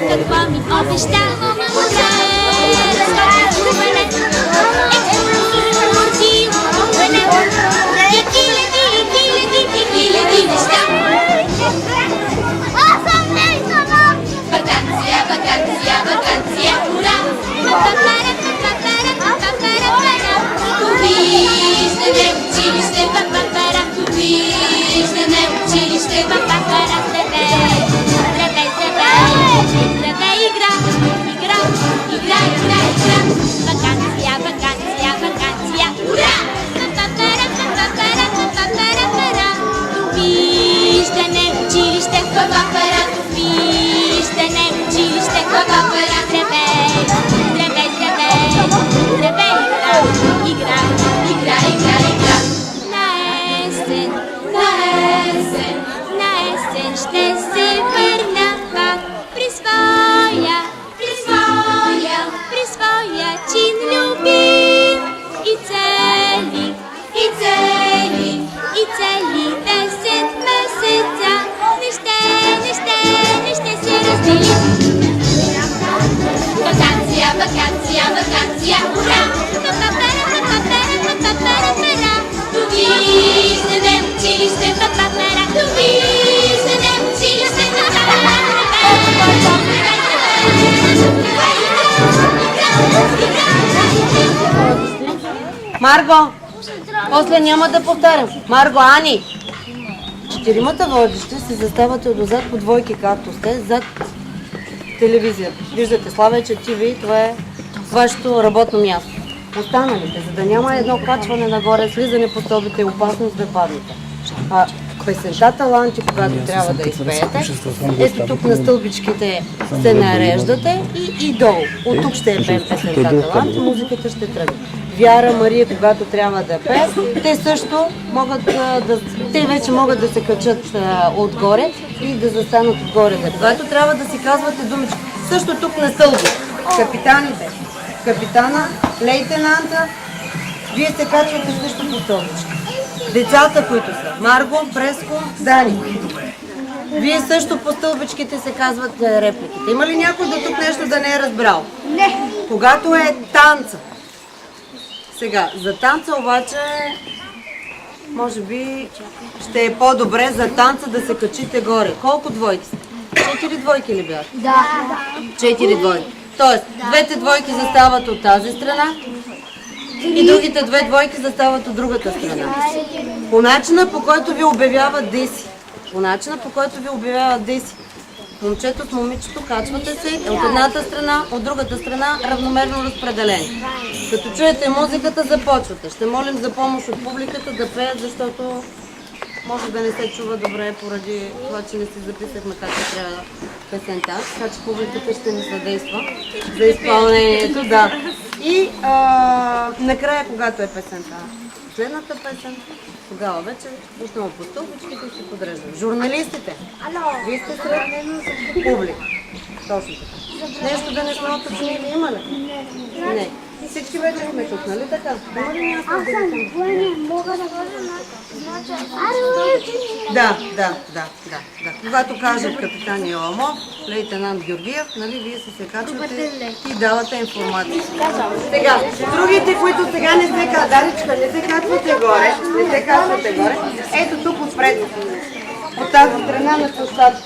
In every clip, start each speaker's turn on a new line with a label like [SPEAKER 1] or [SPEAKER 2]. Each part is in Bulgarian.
[SPEAKER 1] Какво ми обеща хиляди неща. Вакансия, вакансия, вакансия, ура! Довиждане училище, довиждане училище, здравей, здравей, игра, игра, игра, игра, игра. Вакансия, вакансия, вакансия, ура! Довиждане училище, довиждане училище, здравей, здравей, здравей, здравей, игра, игра, игра, игра. На есен, на есен, на есен ще се върна пак при своя, при своя, при своя чин любим и цели, и цели, и цели 10 месеца не ще се разделим. Вакансия, вакансия, вакансия, ура! Довиждане училище, довиждане училище,
[SPEAKER 2] Марго, после няма да повтарям. Марго, Ани! Четиримата водещи се заставате отзад по двойки, както сте, зад телевизията. Виждате, Славече ТВ, това е вашето работно място. Останалите, за да няма едно качване нагоре, слизане по стълбите и опасност да паднете. Песента таланти, когато трябва да изпеете, ето тук на стълбичките се нареждате и долу. От тук ще е пеем песента таланти, музиката ще тръгне. Вяра, Мария, когато трябва да пеят, те също могат те вече могат да се качат отгоре и да застанат отгоре. Когато трябва да си казвате думички, също тук на стълби. Капитаните, капитана, лейтенанта, вие се качвате също по стълбички. Децата, които са Марго, Преско, Дани. Вие също по стълбичките се казват репликите. Има ли някой до тук нещо да не е разбрал? Не. Когато е танца. Сега, за танца обаче, може би ще е по-добре за танца да се качите горе. Колко двойки сте? 4 двойки ли бяха?
[SPEAKER 1] Да.
[SPEAKER 2] 4 двойки. Тоест, двете двойки застават от тази страна и другите две двойки застават от другата страна. По начина, по който ви обявяват Деси. По начина, по който ви обявяват Деси. Момчето с момичето качвате се от едната страна, от другата страна равномерно разпределение. Като чуете музиката, започвате. Ще молим за помощ от публиката да пеят, защото може да не се чува добре поради това, че не си записахме как ще трябва песента, така че публиката ще ни съдейства за изпълнението. Да. И накрая, когато е песента, последната песен, тогава вече отново по стълбичките ще подреждам. Журналистите, вие сте сред публика. Точно така. Нещо да не сме уточнили, има ли? Не. Всички вече сме тук, нали така? Има ли някакъв да ви
[SPEAKER 1] мога да кажа
[SPEAKER 2] Да. Когато кажат капитан Йоламов, лейтенант Георгиев, нали, вие се качвате и давате информация. Сега, другите, които сега не се качват, Даричка, не се качвате горе, ето тук отпред, от тази страна на площадка.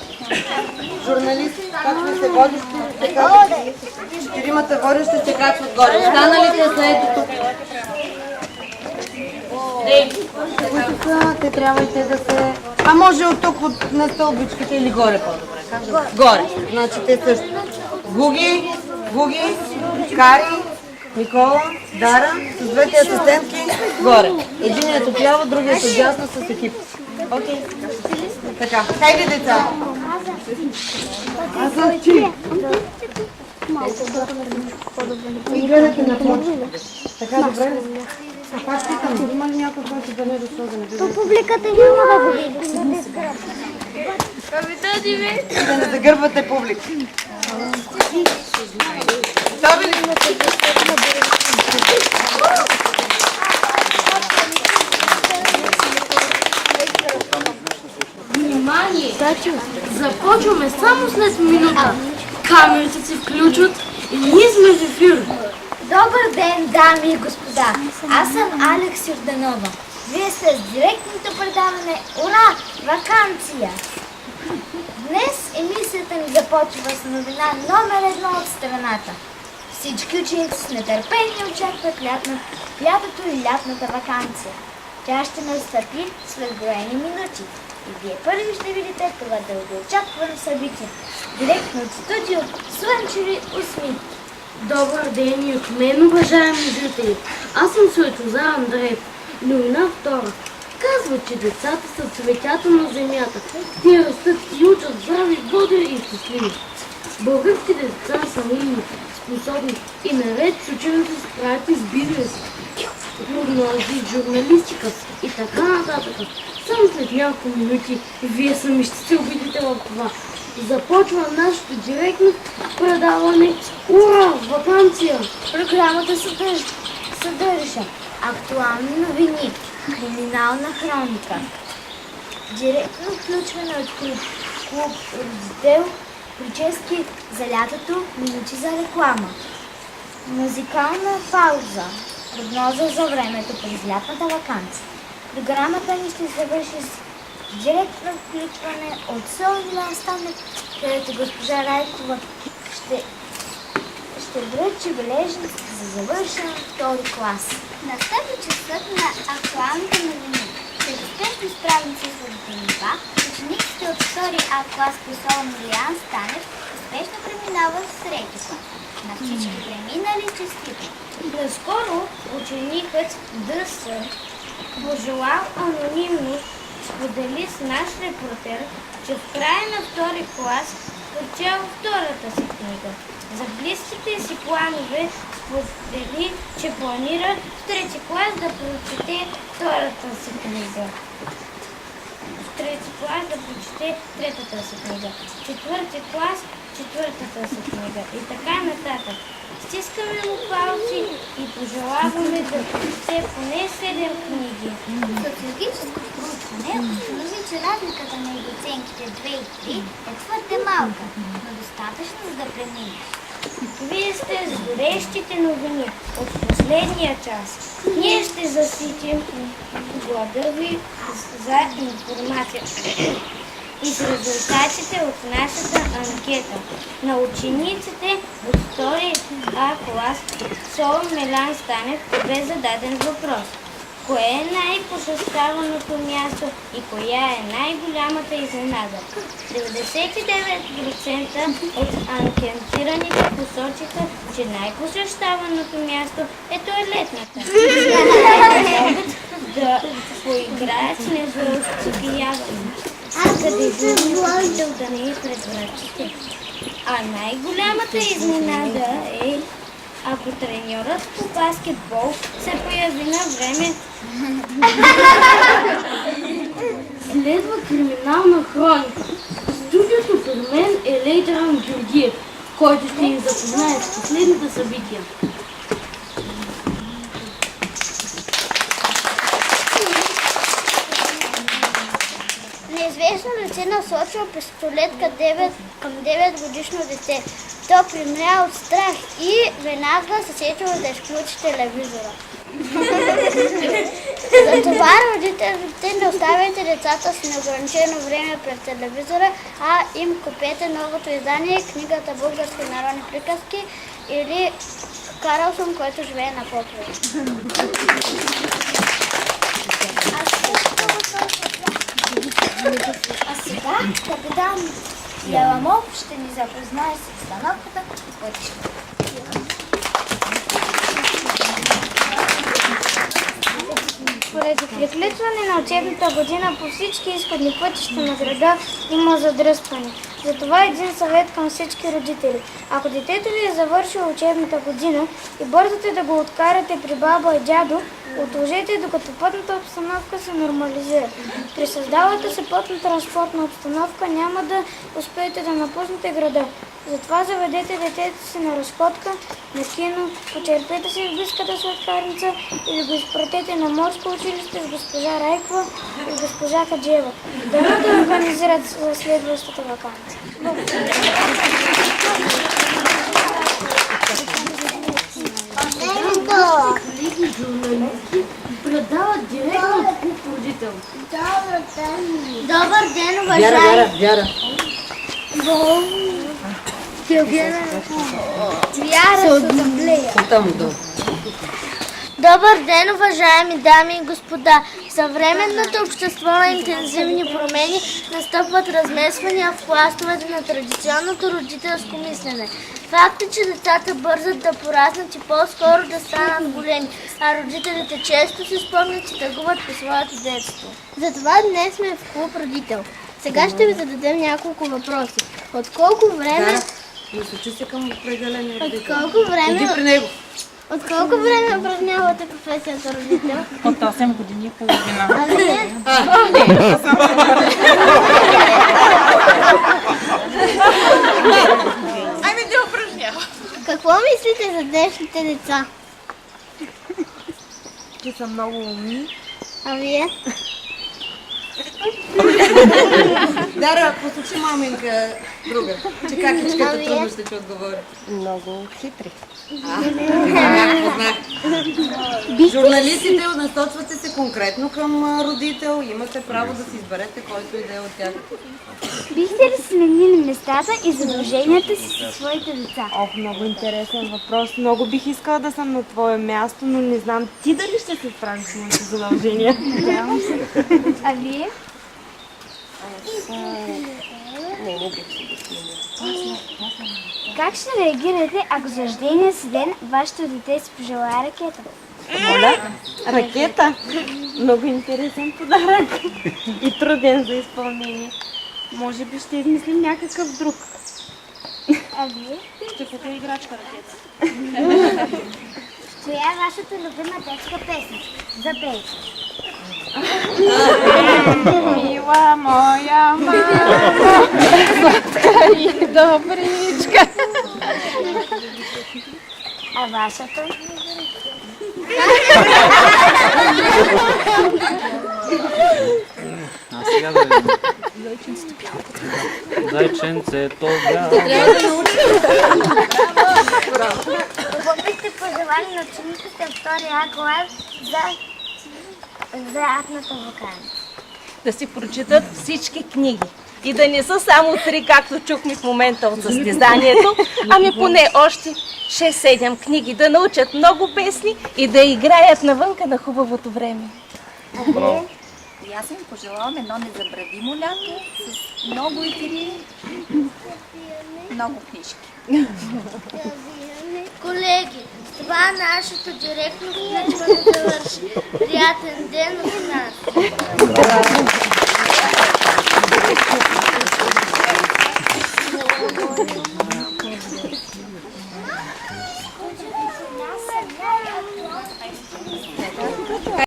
[SPEAKER 2] Журналисти, както се водещи, се качват. Четиримата водещи се качват горе. Останалите са ето тук. Които са, те трябва и те да се... А може от тук, на стълбичките или горе по-добре? Горе. Значи те също. Гуги, Кари, Никола, Дара, с двете асистентки горе. Единият отляво, другият отдясно с екип. Окей. Така, хайде деца. Аз съм ти. И гледате на почта. Така, добре ли? Пак питам, има ли някой, който да не е дошъл да не бъде?
[SPEAKER 1] То публиката няма да го види.
[SPEAKER 2] И да не загърбвате публика. Готови ли?
[SPEAKER 3] Внимание! Започваме само след минута. Камерите се включват и ние сме в ефир.
[SPEAKER 4] Добър ден, дами и господа! Аз съм Алекс Йорданова. Вие сте с директното предаване Ура! Ваканция! Днес емисията ни започва с новина номер 1 от страната. Всички ученици с нетърпение очакват лятото и лятната ваканция. Тя ще настъпи след броени минути. И вие първи ще видите това дългоочаквано събитие. Директно от студио Слънчеви усми.
[SPEAKER 3] Добър ден и от мен, уважаеми зрители. Аз съм Светозар Андреев. Новина втора. Казва, че децата са цветята на земята. Те растат и учат здрави, бодри и щастливи. Българските деца са умни, способни и наред с ученето се справят и с бизнеса, прогнози, журналистика и така нататък. Само след няколко минути вие сами ще се убедите в това. Започва нашето директно предаване Ура! Ваканция!
[SPEAKER 4] Програмата съдържа актуални новини, криминална хроника, директно включване от клуб Родител, прически за лятото, минути за реклама, музикална пауза, прогноза за времето през лятната ваканция. Програмата ни ще завърши с директно включване от село Милан Станев, където госпожа Райкова ще връчи бележници за завършен втори клас. Настъпи часът на актуалните новини. След успешно справници с нива, учениците от втори А клас по село Милан Станев успешно преминават в трети клас. На всички преминали честито. Наскоро ученикът ДС пожелал анонимност, сподели с наш репортер, че в края на втори клас прочел втората си книга. За близките си планове сподели, че планира в трети клас да прочете втората си книга. В трети клас да прочете третата си книга. Четвърти клас четвъртата си книга и така нататък. Стискаме му палци и пожелаваме да прочете поне 7 книги. Социологическо проучване установи, че разликата между оценките 2 и 3 е твърде малка, но достатъчно за да премине. Вие сте с горещите новини от последния час. Ние ще заситим глада ви за информация и с резултатите от нашата анкета на учениците от втори А клас село Милан Станев бе зададен въпрос. Кое е най-посещаваното място и коя е най-голямата изненада? 99% от анкетираните посочиха, че най-посещаваното място е тоалетната. Да поиграят с незаостяване. Къде да не пред врачите. А най-голямата изненада е, ако треньорът по баскетбол се появи на време.
[SPEAKER 3] Следва криминална хроника. В студиото пред мен е Лейдран Георгиев, който ще ни запознае с последните събития.
[SPEAKER 4] Неизвестно лице насочва пистолет към 9 годишно дете. То примря от страх и веднага се сетило да изключи телевизора. Затова родителите не оставяйте децата с неограничено време пред телевизора, а им купете новото издание, книгата Български народни приказки или Карлсон, който живее на покрива. А сега капитан Яламов ще ни запознае с обстановката по пътищата.
[SPEAKER 5] Поради приключване на учебната година по всички изходни пътища на града има задръстване. Затова един съвет към всички родители. Ако детето ви е завършило учебната година и бързате да го откарате при баба и дядо, отложете докато пътната обстановка се нормализира. При създалата се пътно-транспортна обстановка няма да успеете да напуснете града. Затова заведете детето си на разходка, на кино, почерпете си в близката сладкарница или го изпратете на морско училище с госпожа Райкова и госпожа Хаджиева. Дано да организират за следващата ваканция.
[SPEAKER 3] Колеги журналисти предават директно от клуб родител.
[SPEAKER 4] Добър ден,
[SPEAKER 2] Вяра.
[SPEAKER 4] Добър ден, уважаеми дами и господа! В съвременното общество на интензивни промени настъпват размесвания в пластовете на традиционното родителско мислене. Факт е, че децата бързат да пораснат и по-скоро да станат големи, а родителите често се спомнят и тъгуват по своето детство. Затова днес сме в клуб родител. Сега ще ви зададем няколко въпроси. От колко време...
[SPEAKER 2] Насочи се към определения родител.
[SPEAKER 4] От колко време...
[SPEAKER 2] Иди при него.
[SPEAKER 4] От колко време упражнявате професията родител?
[SPEAKER 6] От 8 години и половина.
[SPEAKER 4] А вие?
[SPEAKER 6] Ами не упражнява.
[SPEAKER 4] Какво мислите за днешните деца?
[SPEAKER 6] Че са много умни.
[SPEAKER 4] А вие?
[SPEAKER 2] Дара, послушай маминка друга, че какичката
[SPEAKER 4] Ами,
[SPEAKER 2] трудно ще ти отговори.
[SPEAKER 6] Много хитри.
[SPEAKER 2] Познах. Журналистите насочвате се конкретно към родител. Имате право да си изберете който и да е от тях.
[SPEAKER 5] Бихте ли сменили местата и задълженията си със своите деца?
[SPEAKER 7] Ох, много интересен въпрос. Много бих искала да съм на твое място, но не знам ти дали ще се справиш с моите задължения.
[SPEAKER 5] А вие? Как ще реагирате, ако за рождения си ден вашето дете си пожелае ракета?
[SPEAKER 7] Моля? Ракета? Много интересен подарък и труден за изпълнение. Може би ще измислим някакъв друг.
[SPEAKER 5] А вие?
[SPEAKER 7] Ще купя играчка ракета.
[SPEAKER 5] Коя е вашата любима детска песен? Запейте.
[SPEAKER 6] Мила моя мама, сладка и добричка.
[SPEAKER 5] А вашата?
[SPEAKER 8] Зайченцето бяло.
[SPEAKER 5] Какво бихте пожелали на учениците в втория А клас за атната ваканция?
[SPEAKER 9] Да си прочитат всички книги. И да не са само 3, както чухме в момента от състезанието, ами поне още 6-7 книги, да научат много песни и да играят навънка на хубавото време.
[SPEAKER 10] И аз им пожелавам едно незабравимо лято с много игри, много книжки.
[SPEAKER 4] Колеги, с това нашето директно включване завърши. Приятен ден от нас!